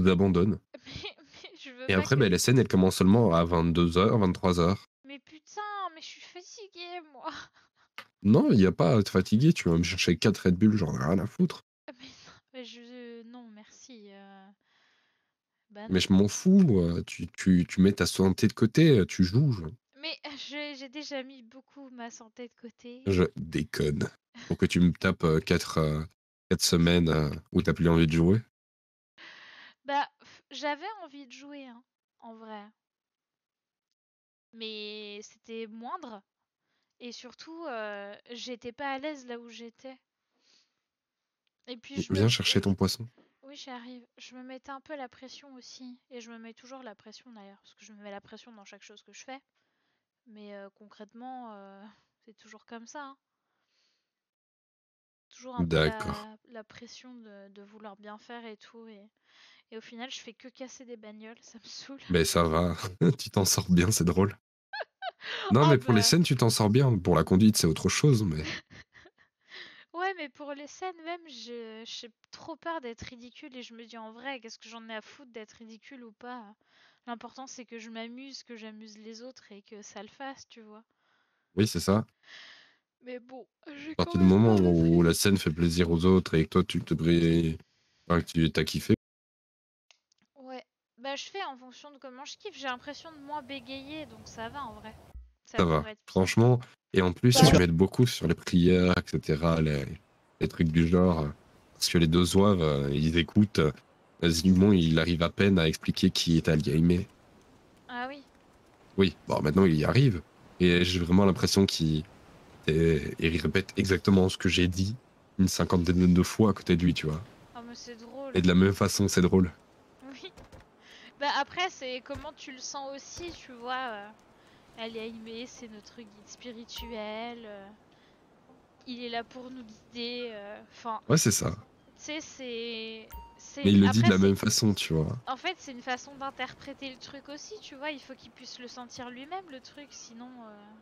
tout abandonne. Mais je veux Et pas après, que... bah, la scène, elle commence seulement à 22h, 23h. Mais putain, mais je suis fatiguée, moi. Non, il y a pas à te fatiguer, tu vas me chercher 4 Red Bull, j'en ai rien à foutre. Mais non, mais non, merci. Bah Mais non. je m'en fous, tu mets ta santé de côté, tu joues. Mais j'ai déjà mis beaucoup ma santé de côté. Je déconne. Pour que tu me tapes 4 semaines où t'as plus envie de jouer. Bah, j'avais envie de jouer, hein, en vrai. Mais c'était moindre. Et surtout, j'étais pas à l'aise là où j'étais. Et puis Viens chercher ton poisson. oui, j'arrive. Je me mettais un peu la pression aussi. Et je me mets toujours la pression d'ailleurs. Parce que je me mets la pression dans chaque chose que je fais. Mais concrètement, c'est toujours comme ça, hein. Toujours un peu D'accord. la pression de vouloir bien faire et tout. Et au final, je fais que casser des bagnoles. Ça me saoule. Mais ça va, tu t'en sors bien, c'est drôle. Non, Oh mais pour les bah. scènes, tu t'en sors bien. Pour la conduite, c'est autre chose, mais Ouais, mais pour les scènes même, j'ai trop peur d'être ridicule et je me dis en vrai, qu'est-ce que j'en ai à foutre d'être ridicule ou pas? L'important c'est que je m'amuse, que j'amuse les autres et que ça le fasse, tu vois. oui, c'est ça. Mais bon, j'ai À quand partir du même moment pas la où la flemme. scène fait plaisir aux autres et que toi, tu te brilles, enfin, que tu t'as kiffé, Ouais, bah je fais en fonction de comment je kiffe. J'ai l'impression de moins bégayer, donc ça va en vrai. Ça ça va. pourrait être pire. Franchement. Et en plus, tu m'aides beaucoup sur les prières, etc., les trucs du genre. Parce que les deux zouaves, ils écoutent. Zygmunt, il arrive à peine à expliquer qui est Algaïmé. Ah oui. Oui, bon, maintenant, il y arrive. Et j'ai vraiment l'impression il répète exactement ce que j'ai dit une cinquantaine de fois à côté de lui, tu vois. Ah mais c'est drôle. Et de la même façon, c'est drôle. Oui. Bah après, c'est comment tu le sens aussi, tu vois. Aimé, c'est notre guide spirituel. Il est là pour nous guider. Enfin, Ouais, c'est ça. tu sais, Mais il le dit de Après, la même façon, tu vois. en fait, c'est une façon d'interpréter le truc aussi, tu vois. Il faut qu'il puisse le sentir lui-même, le truc, sinon.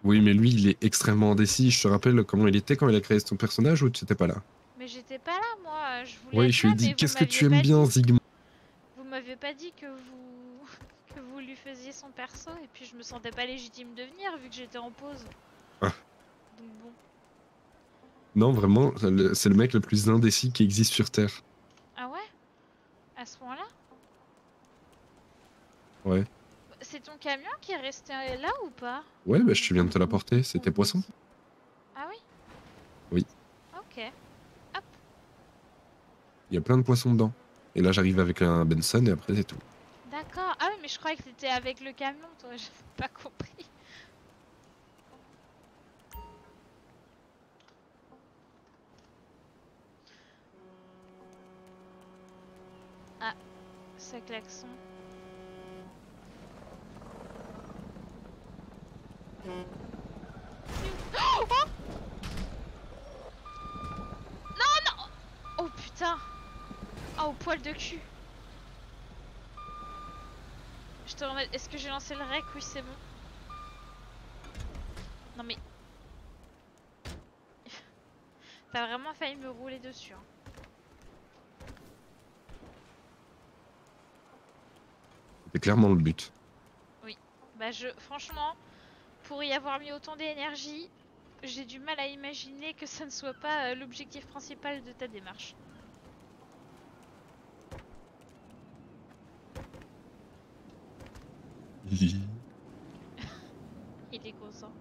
Oui, mais lui, il est extrêmement indécis. Je te rappelle comment il était quand il a créé son personnage ou tu n'étais pas là? Mais j'étais pas là, moi. Je voulais Oui, être je là, lui ai mais dit, vous qu'est-ce que m'aviez tu aimes pas bien, dit. Zygmunt? Vous m'aviez pas dit que vous que vous lui faisiez son perso, et puis je me sentais pas légitime de venir vu que j'étais en pause. Ah, Donc bon. non, vraiment, c'est le mec le plus indécis qui existe sur Terre. Ah ouais? À ce point-là? Ouais. C'est ton camion qui est resté là ou pas? Ouais, bah, je viens de te l'apporter. C'était poisson. Ah oui? Oui. Ok. Hop. Il y a plein de poissons dedans. Et là, j'arrive avec un Benson et après, c'est tout. D'accord. Ah oui, mais je croyais que t'étais avec le camion, toi. J'avais pas compris. Ah, ça klaxon. Oh, non, non. Oh putain. Oh, au poil de cul. Je te remets... Est-ce que j'ai lancé le rec? Oui, c'est bon. Non mais... T'as vraiment failli me rouler dessus, hein. C'était clairement le but. Oui. Bah franchement, pour y avoir mis autant d'énergie, j'ai du mal à imaginer que ça ne soit pas l'objectif principal de ta démarche. Il est content.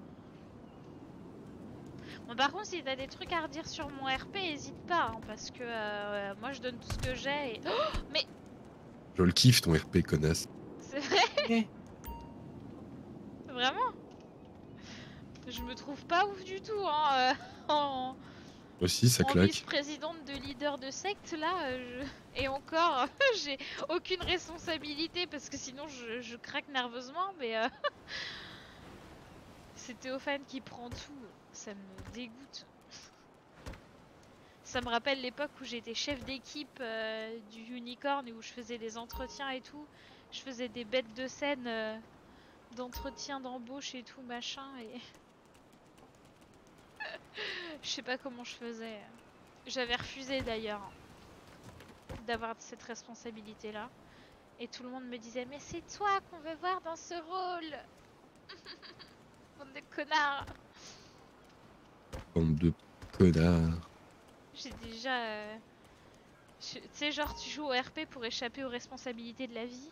Bon, par contre, si t'as des trucs à redire sur mon RP, hésite pas, hein, parce que moi je donne tout ce que j'ai et... Oh, mais Je le kiffe, ton RP, connasse. c'est vrai. Vraiment? Je me trouve pas ouf du tout, hein, Aussi, ça en claque. vice-présidente de leader de secte, là, et encore, j'ai aucune responsabilité, parce que sinon je craque nerveusement, mais c'est Théophane qui prend tout, ça me dégoûte. Ça me rappelle l'époque où j'étais chef d'équipe du Unicorn et où je faisais des entretiens et tout. Je faisais des bêtes de scène d'entretien d'embauche et tout machin et je sais pas comment je faisais. J'avais refusé d'ailleurs d'avoir cette responsabilité là. Et tout le monde me disait mais c'est toi qu'on veut voir dans ce rôle. Bande de connards. Bande de connards. J'ai déjà... Tu sais genre tu joues au RP pour échapper aux responsabilités de la vie.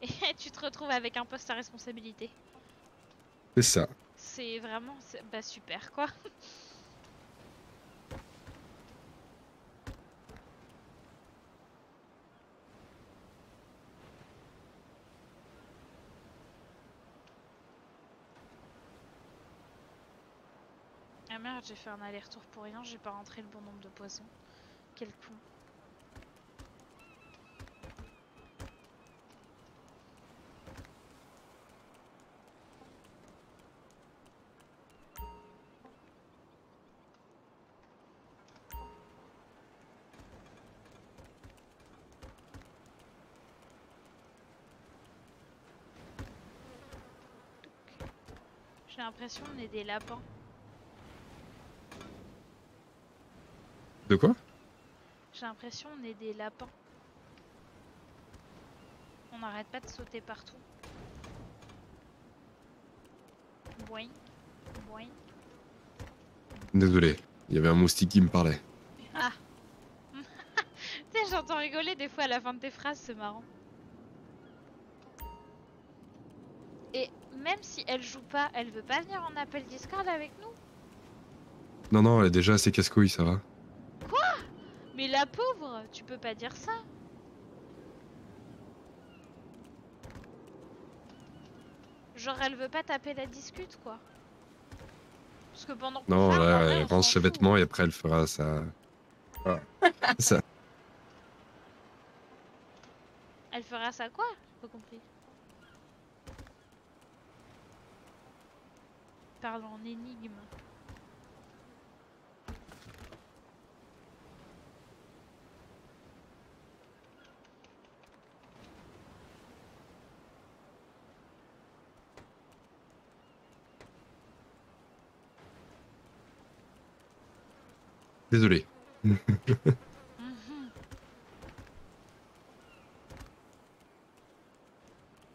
Et tu te retrouves avec un poste à responsabilité. C'est ça. C'est vraiment... Bah super quoi. Ah merde, j'ai fait un aller-retour pour rien, j'ai pas rentré le bon nombre de poisons. Quel con. J'ai l'impression qu'on est des lapins. De quoi? J'ai l'impression qu'on est des lapins. On n'arrête pas de sauter partout. Boing, boing. Désolé, il y avait un moustique qui me parlait. Ah. Tu sais, j'entends rigoler des fois à la fin de tes phrases, c'est marrant. Et même si elle joue pas, elle veut pas venir en appel Discord avec nous? Non, non, elle est déjà assez casse-couille, ça va. Mais la pauvre, tu peux pas dire ça. Genre elle veut pas taper la discute quoi. Parce que pendant qu'on Non, farm, en là, vrai, elle on range s'en ses fout. vêtements et après elle fera ça. Voilà. Ça. Elle fera ça quoi? J'ai pas compris. Parle en énigme. Désolé. Mhm.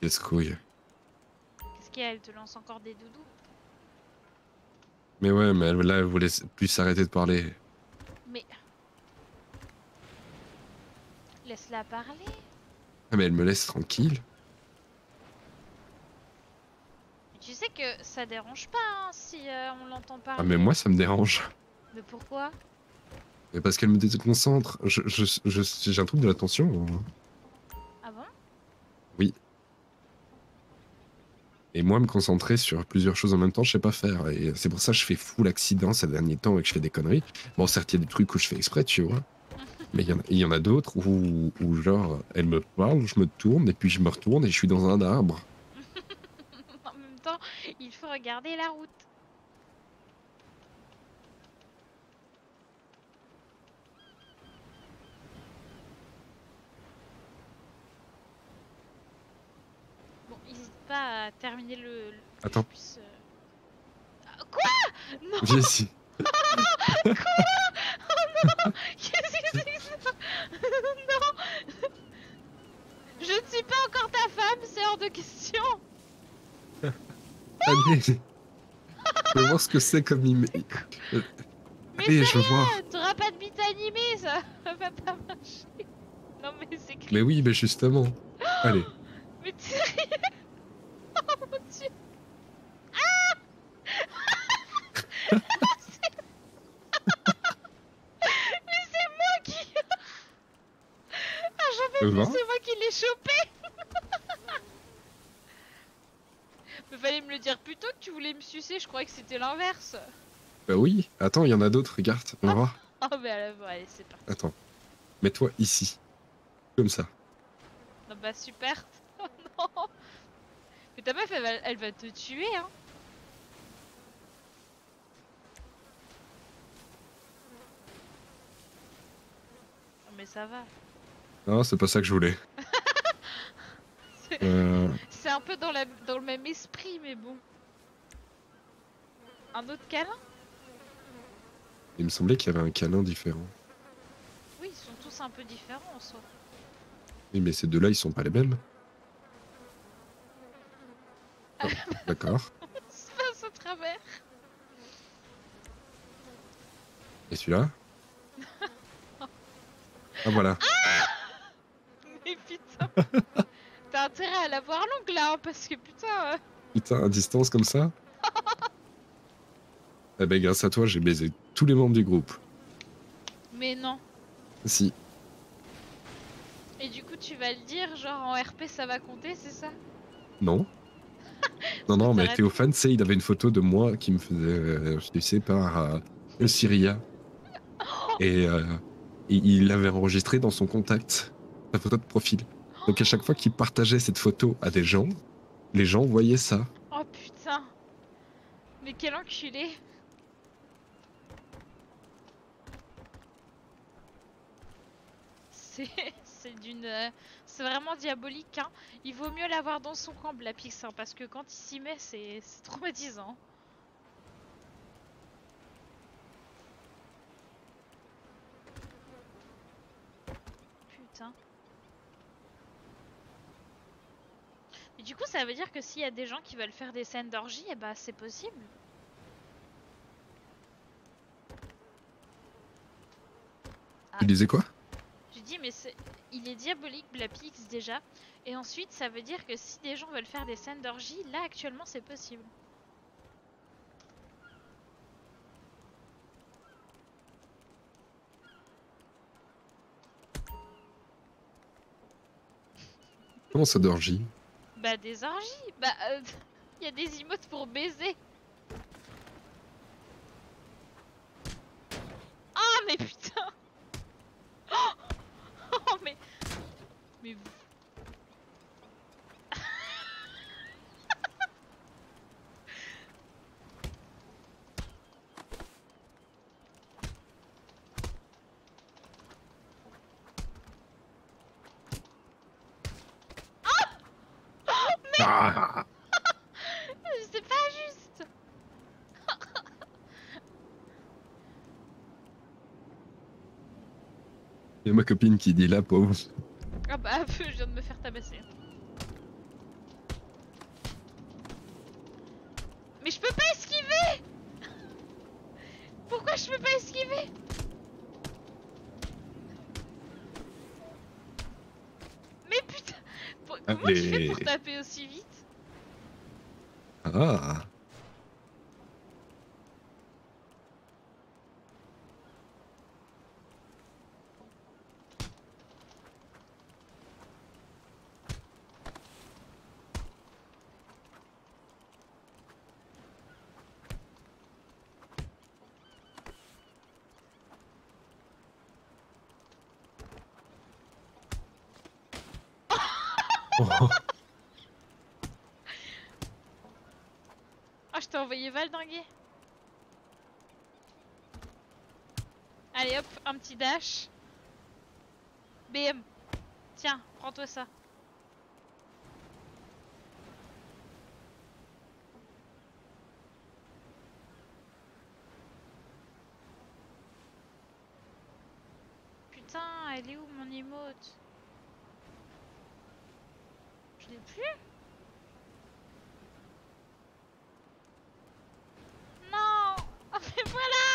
Casse-couille. Qu'est-ce qu'il y a? Elle te lance encore des doudous? Mais ouais, mais là, elle voulait plus s'arrêter de parler. Mais... Laisse-la parler. Ah, mais elle me laisse tranquille. Tu sais que ça dérange pas hein, si on l'entend Ah, parler. mais moi, ça me dérange. Mais pourquoi? Mais parce qu'elle me déconcentre. J'ai un trouble de l'attention. Ah bon? Oui. Et moi, me concentrer sur plusieurs choses en même temps, je sais pas faire. Et c'est pour ça que je fais full accident ces derniers temps et que je fais des conneries. Bon, certes, il y a des trucs où je fais exprès, tu vois. Mais il y en a d'autres où, genre, elle me parle, je me tourne, et puis je me retourne et je suis dans un arbre. En même temps, il faut regarder la route. Bon, n'hésite pas à terminer que je Attends, puisse... Ah, quoi? Non. Jessie. Quoi? Oh non. Qu'est-ce que c'est que ça? Non. Je ne suis pas encore ta femme, c'est hors de question. Allez, je veux voir ce que c'est comme email. Mais Allez, c'est je veux voir. rien, t'auras pas de bite animée, ça va pas marcher. Non mais c'est Mais creepy. oui, mais justement. Allez. Mais t'es sérieux? Oh mon dieu. Ah. Mais c'est moi qui... Ah j'en peux Je veux plus, voir. c'est moi qui l'ai chopé. Mais fallait me le dire plus tôt que tu voulais me sucer, je croyais que c'était l'inverse. Bah oui. Attends, il y en a d'autres, regarde. On va voir. Oh mais allez c'est parti. Attends. Mets-toi ici. Comme ça. Non bah super. Oh non. Mais ta meuf elle va te tuer hein. Non mais ça va. Non, c'est pas ça que je voulais. C'est un peu dans le même esprit mais bon. Un autre câlin? Il me semblait qu'il y avait un câlin différent. Oui ils sont tous un peu différents en soi. Oui, mais ces deux-là, ils sont pas les mêmes. Oh, d'accord. Se passe au travers. Et celui-là? Ah, voilà. Mais putain, t'as intérêt à l'avoir longue là, hein, parce que putain. Putain, à distance comme ça? Eh ben, grâce à toi, j'ai baisé tous les membres du groupe. Mais non. Si. Et du coup, tu vas le dire, genre en RP ça va compter, c'est ça? Non. Parce Non, que non, mais t'aurais pu. Théophane, tu sais, il avait une photo de moi qui me faisait, tu sais, par le Syria. Et il l'avait enregistré dans son contact, sa photo de profil. Donc à chaque fois qu'il partageait cette photo à des gens, les gens voyaient ça. Oh putain. Mais quel enculé. C'est c'est d'une c'est vraiment diabolique, hein. Il vaut mieux l'avoir dans son camp Blapix, hein, parce que quand il s'y met, c'est traumatisant. Putain. Et du coup, ça veut dire que s'il y a des gens qui veulent faire des scènes d'orgie, eh bah c'est possible. Ah, Tu disais quoi? j'ai dit, mais il est diabolique Blapix déjà. Et ensuite, ça veut dire que si des gens veulent faire des scènes d'orgie, là actuellement c'est possible. Comment ça d'orgie? Bah des orgies. Bah il y a des emotes pour baiser. Ah mais putain. Oh mais vous. Ah! C'est pas juste. Il y a ma copine qui dit là, pauvre. Ah bah je viens de me faire tabasser. Mais je peux pas esquiver. Pourquoi je peux pas esquiver? Mais putain, comment tu fais pour Allez. taper aussi vite? Ah! Oh. Ah, je t'ai envoyé valdinguer. Allez hop, un petit dash. BM. Tiens, prends-toi ça. Putain, elle est où mon emote? Je l'ai plus? Non. Oh, mais voilà.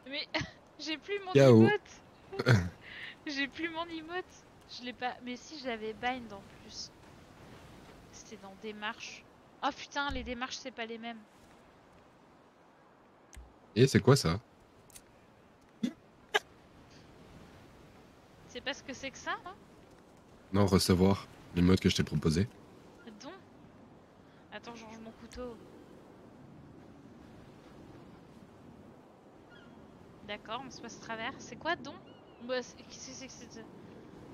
Mais j'ai plus mon Yao. emote. J'ai plus mon emote. Je l'ai pas. Mais si, j'avais bind en plus. C'était dans démarches. Oh putain, les démarches, c'est pas les mêmes. Et c'est quoi ça? C'est pas ce que c'est que ça, hein? Non, recevoir les modes que je t'ai proposé. Don. Attends, je range mon couteau. D'accord, on se passe travers. C'est quoi don? Bah, qu'est-ce que c'est que cette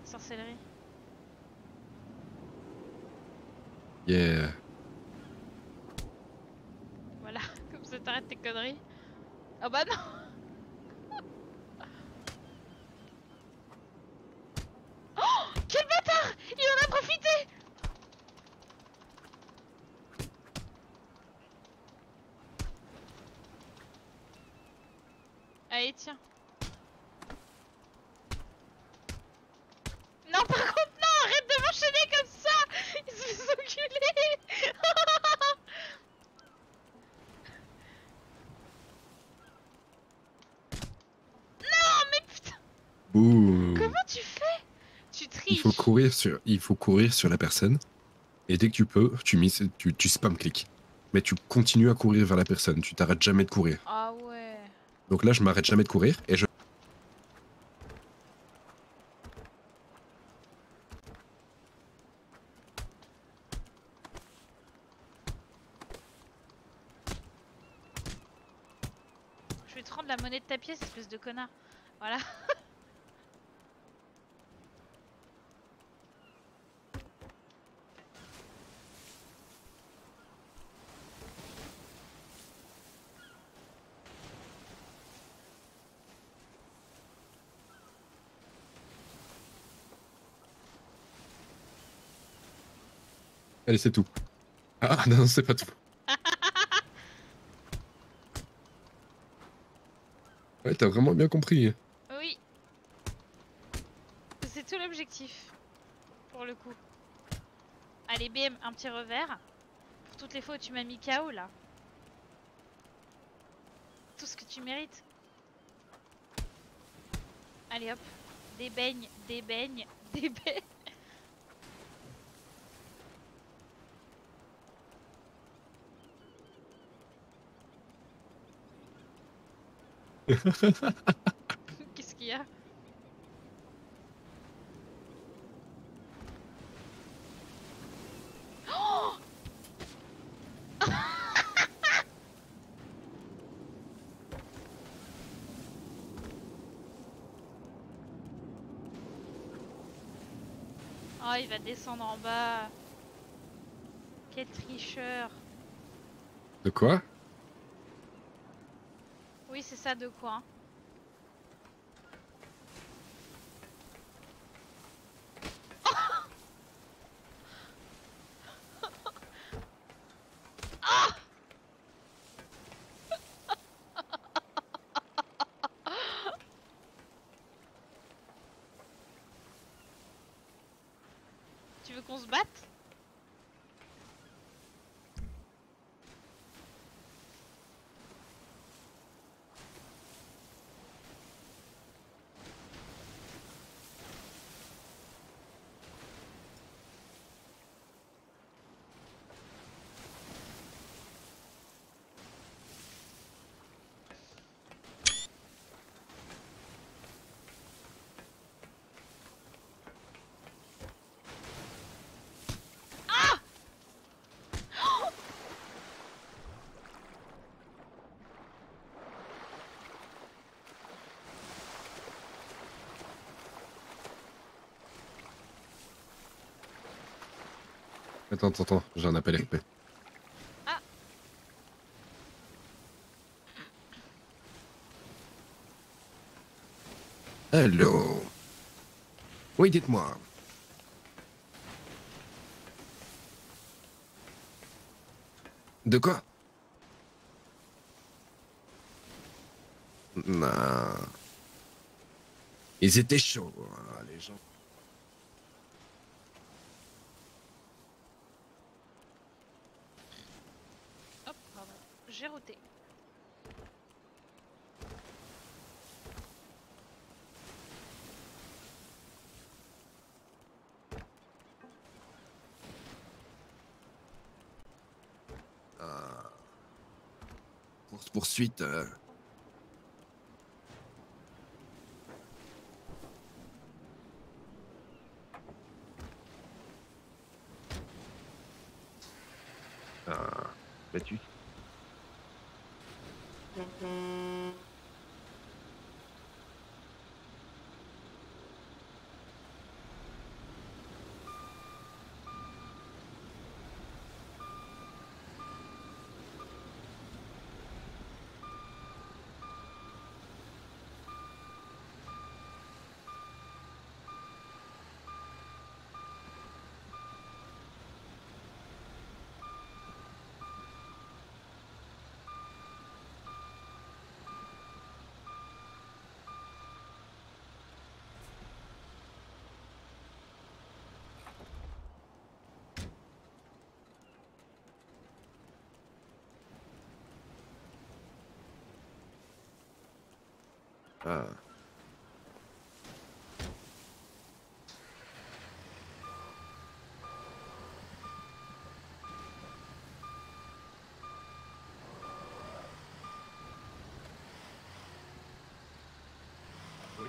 sorcellerie? Yeah. Voilà, comme ça t'arrêtes tes conneries. Ah bah non. Oh, quel bâtard! Il en a profité! Allez, tiens. Non, par contre, non, arrête de m'enchaîner comme ça. Il se fait enculer. Non, mais putain. Ouh. Comment tu fais? Tu Il faut triches. courir sur la personne. Et dès que tu peux, tu spam click. Mais tu continues à courir vers la personne. Tu t'arrêtes jamais de courir. Ah ouais. Donc là, je m'arrête jamais de courir et je. Je vais te rendre la monnaie de ta pièce, espèce de connard. Voilà. Allez, c'est tout. Ah non, c'est pas tout. Ouais, t'as vraiment bien compris. Oui. C'est tout l'objectif. Pour le coup. Allez, bim, un petit revers. Pour toutes les fois où tu m'as mis KO là. Tout ce que tu mérites. Allez hop. Des beignes, des beignes, des beignes. Qu'est-ce qu'il y a? Oh, oh, il va descendre en bas. Quel tricheur. De quoi? Oui, c'est ça de quoi. Hein. Tu veux qu'on se batte? Attends, j'ai un appel RP. Ah, Allô? Oui, dites-moi. De quoi? Non. Ils étaient chauds, hein, les gens. hop, pardon. J'ai roté. Ah. Course-poursuite. Ah. Battu. Ah. Oui.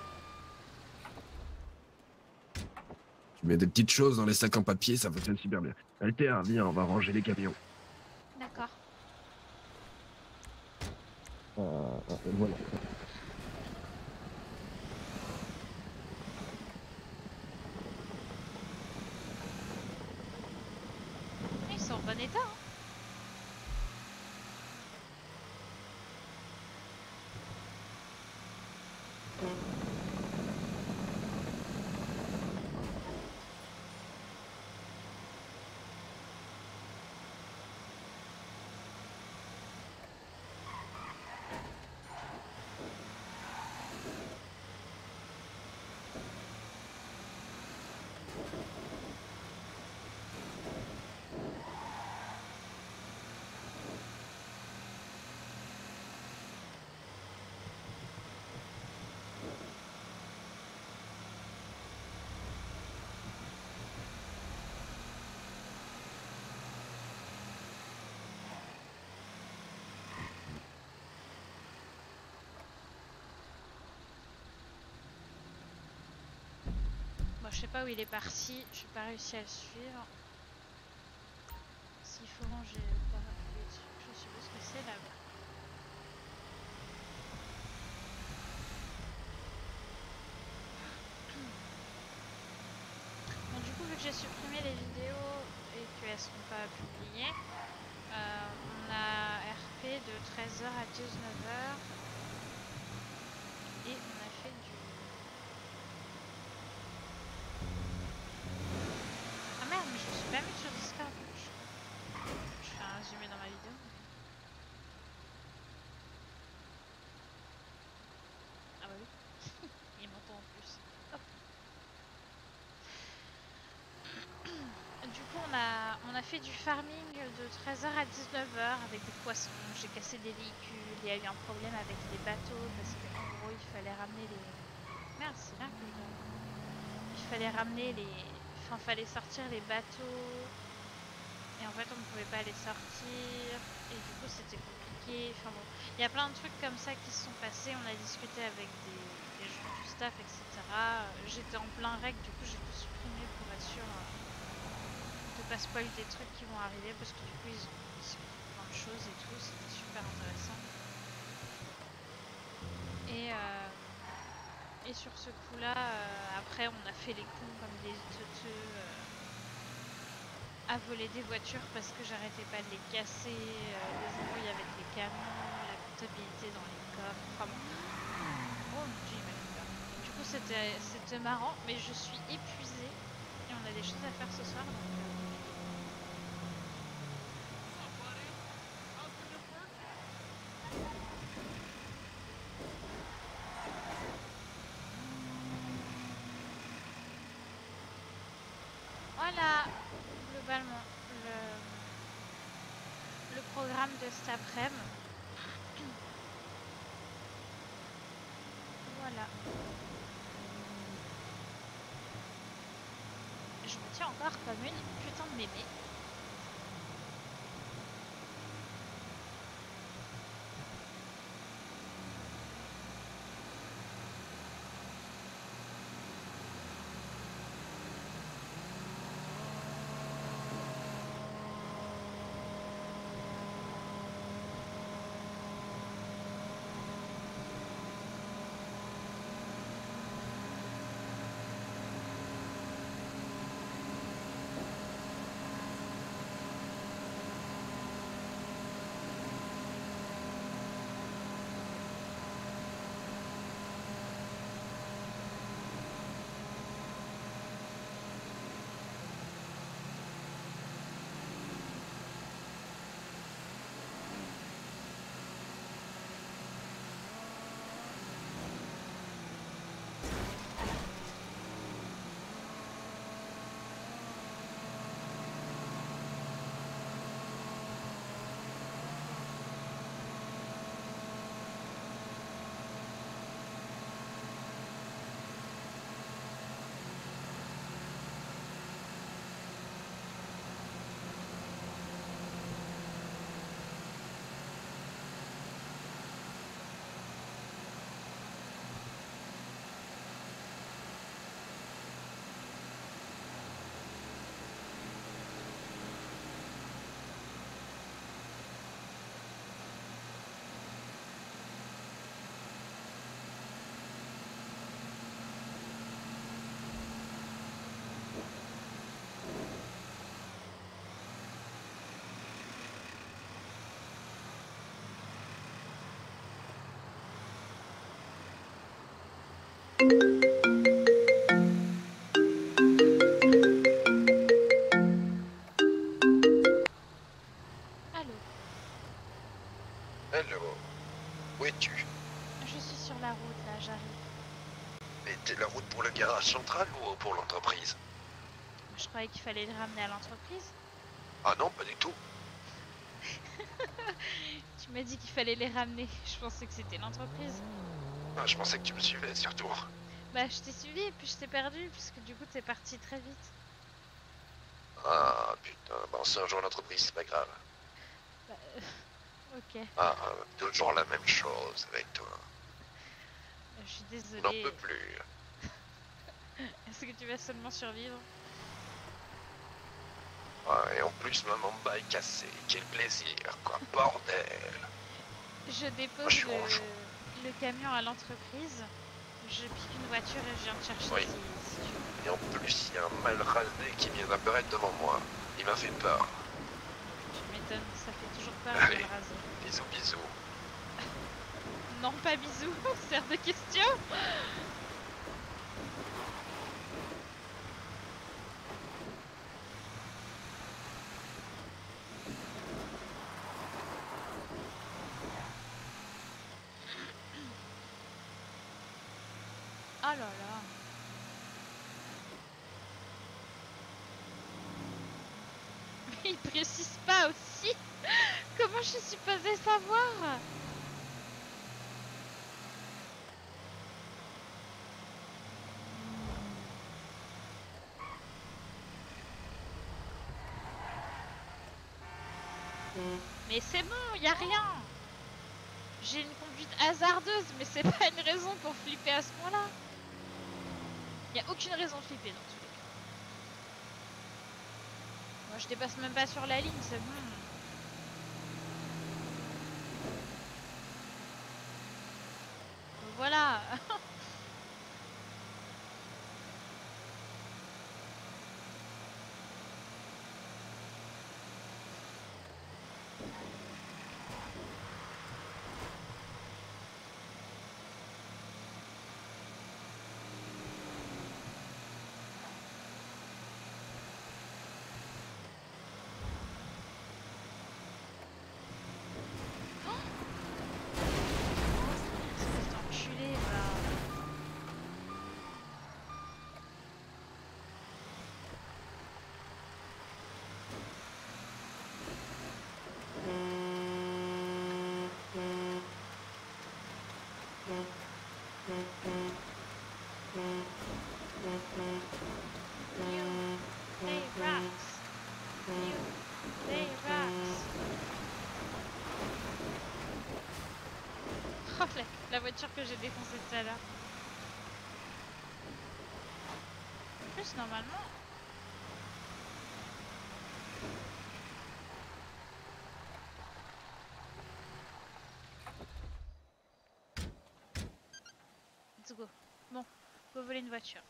Tu mets des petites choses dans les sacs en papier, ça fonctionne super bien. Alter, viens, on va ranger les camions. D'accord. Voilà. Ils sont en bon état, hein. Bon, je sais pas où il est parti, j'ai pas réussi à le suivre. S'il faut ranger ou pas les trucs, je suppose que c'est là-bas. Bon, du coup, vu que j'ai supprimé les vidéos et qu'elles sont pas publiées, on a RP de 13h à 19h et on a fait du... Ah merde, mais je me suis pas mis sur Discord. Je fais un résumé dans ma vidéo. Ah bah oui, il m'entend en plus. Hop. Du coup, on a fait du farming de 13h à 19h avec des poissons. J'ai cassé des véhicules. Il y a eu un problème avec les bateaux parce qu'en gros, il fallait ramener les... Merde, c'est là que il fallait ramener les... Enfin, fallait sortir les bateaux. Et en fait, on ne pouvait pas les sortir. Et du coup, c'était compliqué. Enfin bon, il y a plein de trucs comme ça qui se sont passés. On a discuté avec des gens du staff, etc. J'étais en plein règle, du coup, j'ai tout supprimé pour être sûr de pas spoil des trucs qui vont arriver. Parce que du coup, ils ont discuté de plein de choses et tout. C'était super intéressant. Et sur ce coup-là, après, on a fait les cons comme des teuteux. À voler des voitures parce que j'arrêtais pas de les casser, les embrouilles avec les camions, la comptabilité dans les coffres, enfin bon. Oh mon dieu, il m'a fait peur. Du coup c'était marrant, mais je suis épuisée et on a des choses à faire ce soir donc... Voilà, globalement, le programme de cet après-midi. Voilà. Je me tiens encore comme une putain de mémé. Allô? Hello. Où es-tu? Je suis sur la route là, j'arrive. Mais t'es la route pour le garage central ou pour l'entreprise? Je croyais qu'il fallait le ramener à l'entreprise. Ah non, pas du tout. Tu m'as dit qu'il fallait les ramener. Je pensais que c'était l'entreprise. Ah, je pensais que tu me suivais surtout. Bah, je t'ai suivi et puis je t'ai perdu puisque du coup t'es parti très vite. Ah putain, bon, on se rejoint à l'entreprise, c'est pas grave. Bah, ok. Ah, toujours la même chose avec toi. Je suis On n'en peut désolée. plus. Est-ce que tu vas seulement survivre? Ah, et en plus, ma mamba est cassée. Quel plaisir, quoi. Bordel. Je Ah, dépose je suis ronchon. le camion à l'entreprise. Je pique une voiture et je viens te chercher Oui. si tu veux. Et en plus, il y a un mal rasé qui vient d'apparaître devant moi. Il m'a fait peur. Tu m'étonnes, ça fait toujours peur un Allez. mal rasé. Bisous, bisous. Non, pas bisous, c'est hors de question. Oh là là. Mais il précise pas aussi. Comment je suis supposée savoir? Mais c'est bon, y a rien. J'ai une conduite hasardeuse, mais c'est pas une raison pour flipper à ce point-là. Y a aucune raison de flipper dans tous les cas. Moi, je dépasse même pas sur la ligne, c'est bon. Voilà. Espèce d'enculé, va. You play rocks. You play rocks. Oh, la voiture que j'ai défoncée tout à l'heure. En plus, normalement... Let's go. Bon, go voler une voiture.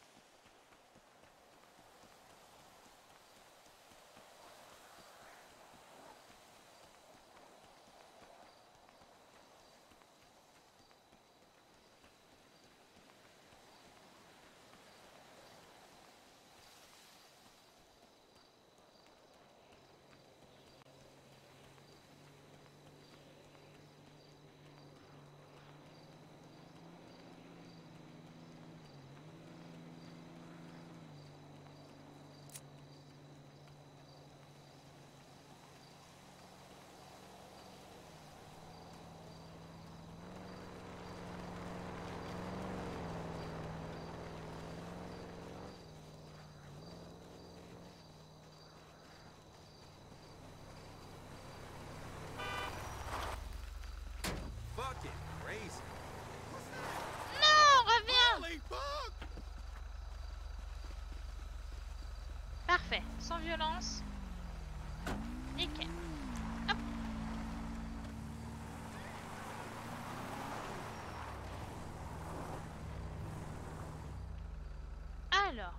Fucking crazy. Non, reviens! Holy fuck! Parfait, sans violence. Nickel. Hop. Alors.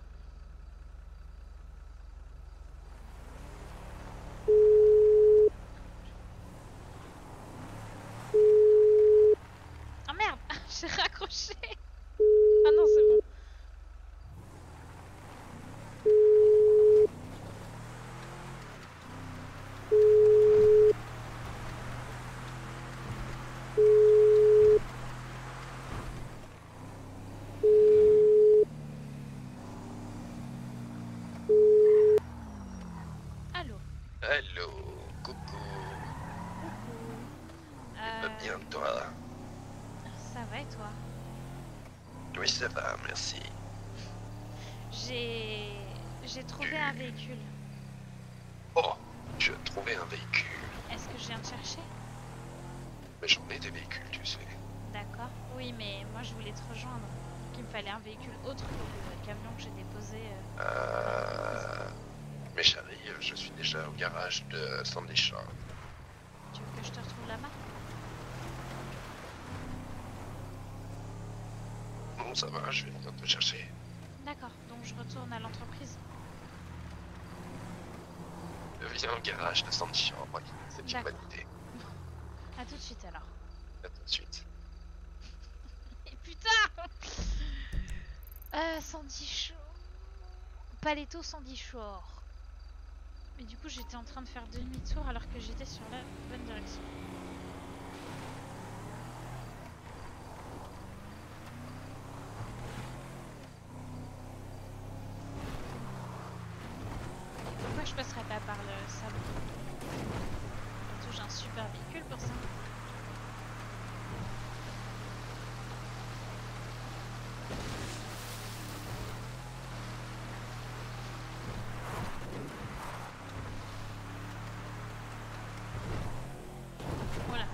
Oh merde, j'ai raccroché. Ah non, c'est bon. Allô. Hello, coucou. Coucou. Va bien, toi? Ça va et toi? Oui, ça va, merci. J'ai trouvé un véhicule. Oh, tu as trouvé un véhicule. Est-ce que je viens te chercher? Mais j'en ai des véhicules, tu sais. D'accord. Oui, mais moi je voulais te rejoindre. Donc il me fallait un véhicule autre que le camion que j'ai déposé. Mais chérie, je suis déjà au garage de Sandy Shore. Tu veux que je te retrouve là-bas? Non, ça va, je vais venir te chercher. D'accord. Donc je retourne à l'entreprise. Viens au garage de Sandy Shore, oui, c'est une D'accord. bonne idée. À tout de suite alors. À tout de suite. Et putain Sandy Shore. Paletto Sandy Shore. Mais du coup j'étais en train de faire demi-tour alors que j'étais sur la bonne direction. Pourquoi je passerais pas par le sable? Surtout j'ai un super véhicule pour ça. Voilà.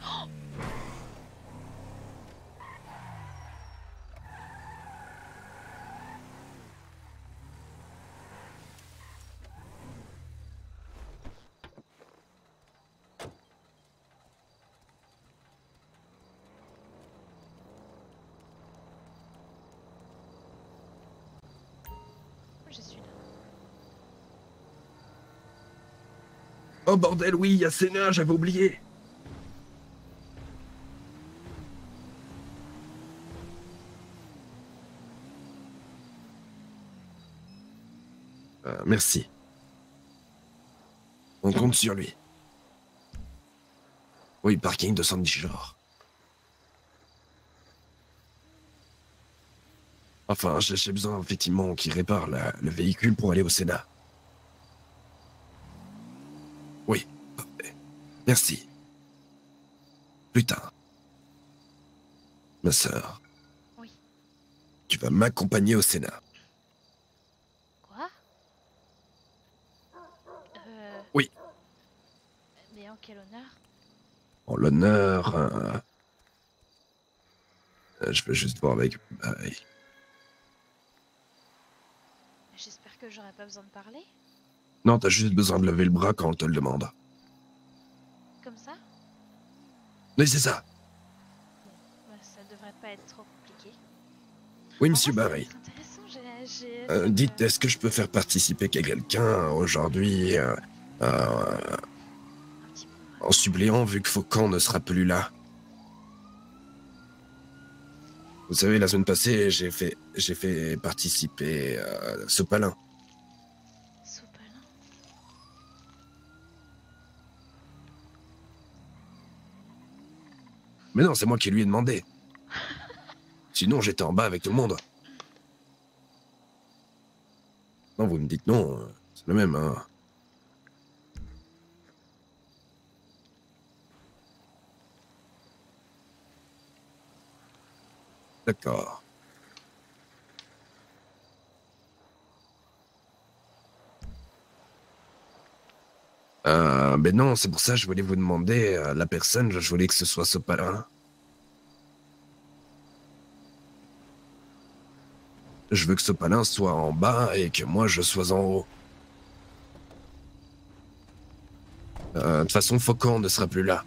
Oh, je suis là. Oh bordel, oui, il y a Sénat, j'avais oublié. Merci. On compte sur lui. Oui, parking de Sandy Shore. Enfin, j'ai besoin effectivement qu'il répare le véhicule pour aller au Sénat. Oui, parfait. Merci. Plus tard. Ma sœur, Oui. tu vas m'accompagner au Sénat. Quoi? Oui. Mais en quel honneur? En l'honneur... je veux juste voir avec... J'espère que j'aurai pas besoin de parler. Non, t'as juste besoin de lever le bras quand on te le demande. Comme ça? Oui, c'est ça. Bah, ça devrait pas être trop compliqué. Oui, En monsieur vrai, Barry. c'est intéressant, ça Dites, me- est-ce que je peux faire participer quelqu'un aujourd'hui un petit peu. en suppléant vu que Faucon ne sera plus là? Vous savez, la semaine passée, j'ai fait participer Sopalin. Sopalin. Mais non, c'est moi qui lui ai demandé. Sinon, j'étais en bas avec tout le monde. Non, vous me dites non, c'est le même, hein. D'accord. Ben non, c'est pour ça que je voulais vous demander, la personne, je voulais que ce soit Sopalin. Je veux que Sopalin soit en bas et que moi je sois en haut. De toute façon, Faucon ne sera plus là.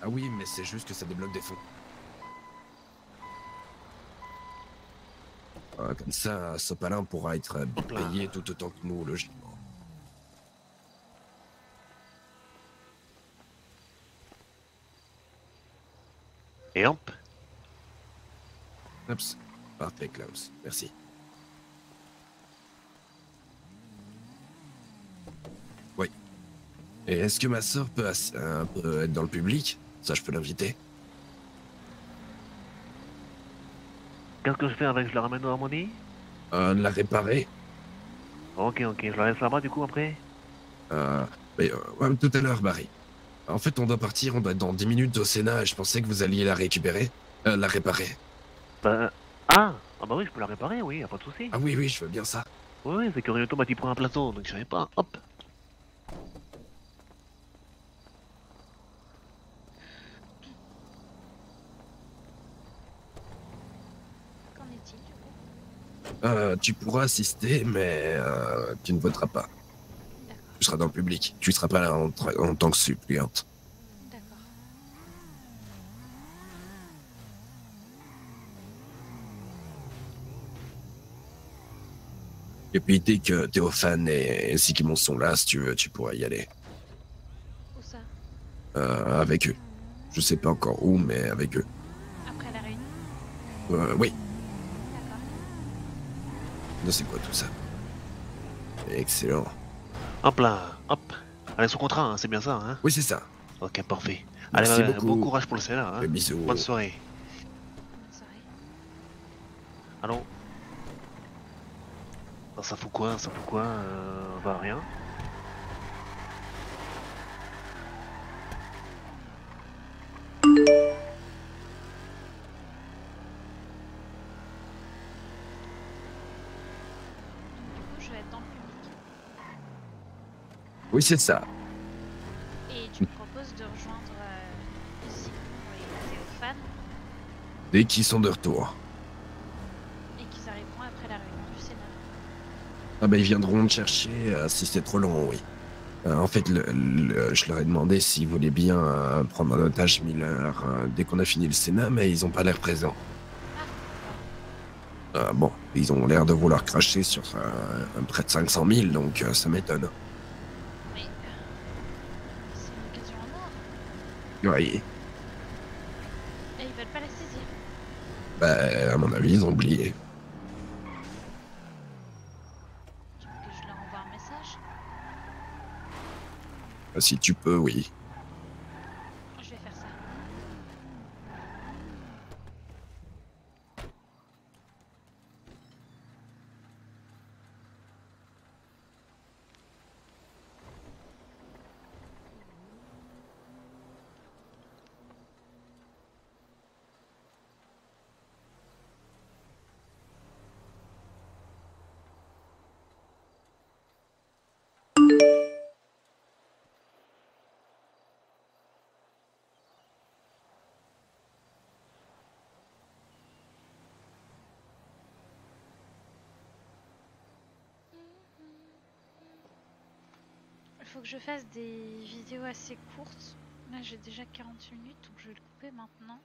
Ah oui, mais c'est juste que ça débloque des fonds. Comme ça, Sopalin pourra être Hop là. payé tout autant que nous, logiquement. Et hop. Oups. Parfait, Klaus. Merci. Oui. Et est-ce que ma sœur peut un peu être dans le public? Ça, je peux l'inviter. Qu'est-ce que je fais avec? Je la ramène au Harmonie? La réparer. Ok, je la laisse là-bas du coup après? Ouais, tout à l'heure, Barry. En fait, on doit partir, on doit être dans 10 minutes au Sénat et je pensais que vous alliez la récupérer. La réparer. Bah... Ah! Ah bah oui, je peux la réparer, oui, y a pas de souci. Ah oui, oui, je veux bien ça. Oui, c'est que Ryoto m'a dit pour un plateau, donc je savais pas. Hop! Qu'en est-il du coup? Tu pourras assister, mais tu ne voteras pas. D'accord, Tu seras dans le public. Tu seras pas là en tant que suppléante. d'accord. Et puis dès que Théophane et Sikimon sont là, si tu veux, tu pourras y aller. Où ça? Avec eux. Je sais pas encore où, mais avec eux. Après la réunion? Oui. D'accord. Non, c'est quoi tout ça? Excellent. Hop là! Hop! Allez, sous contrat, hein, c'est bien ça, hein? Oui, c'est ça. Ok, parfait. Merci Allez, beaucoup. bon courage pour le Sénat, hein? Bisous. Bonne soirée. Bonne soirée. Allons. Ça fout quoi? Ça fout quoi? Bah rien. Donc du coup, je vais être dans le public. Oui, c'est ça. Et tu me proposes de rejoindre Simon et Théophane Dès qu'ils sont de retour. et qu'ils arriveront après la réunion du Sénat. Ah bah ils viendront te chercher si c'est trop long, oui. En fait, je leur ai demandé s'ils voulaient bien prendre en otage Miller dès qu'on a fini le Sénat, mais ils ont pas l'air présents. Bon, ils ont l'air de vouloir cracher sur près de 500 000, donc ça m'étonne. Mais c'est une occasion en or. Oui, Et ils veulent pas la saisir. bah à mon avis, ils ont oublié. Tu veux que je leur envoie un message? Si tu peux, oui. Je vais faire ça. Il faut que je fasse des vidéos assez courtes. Là, j'ai déjà 40 minutes, donc je vais le couper maintenant.